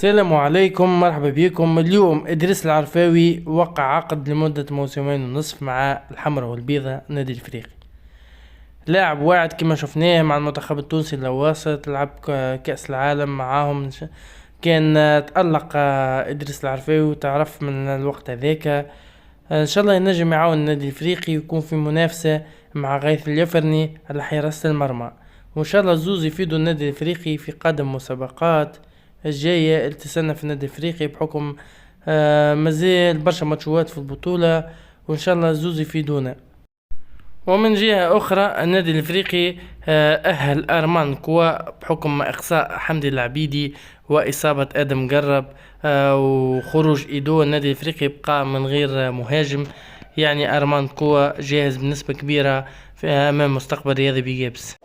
السلام عليكم، مرحبا بكم. اليوم إدريس العرفاوي وقع عقد لمدة موسمين ونصف مع الحمراء والبيضاء نادي الإفريقي. لاعب واعد كما شفناه مع المنتخب التونسي الوسط، لعب كأس العالم معاهم. كان تألق إدريس العرفاوي وتعرف من الوقت هذاك. ان شاء الله ينجم يعاون النادي الافريقي ويكون في منافسة مع غيث اليفرني على حراسة المرمى، وان شاء الله الزوز يفيدوا النادي الافريقي في قادم مسابقات الجاية اللي تستنى في النادي الافريقي، بحكم مازال برشا ماتشات في البطولة، وان شاء الله الزوز يفيدونا. ومن جهة أخرى النادي الإفريقي أهل أرمان كوا بحكم إقصاء حمدي العبيدي وإصابة آدم قرب وخروج إيدو. النادي الإفريقي بقى من غير مهاجم، يعني أرمان كوا جاهز بنسبة كبيرة أمام مستقبل رياضي بيجابس.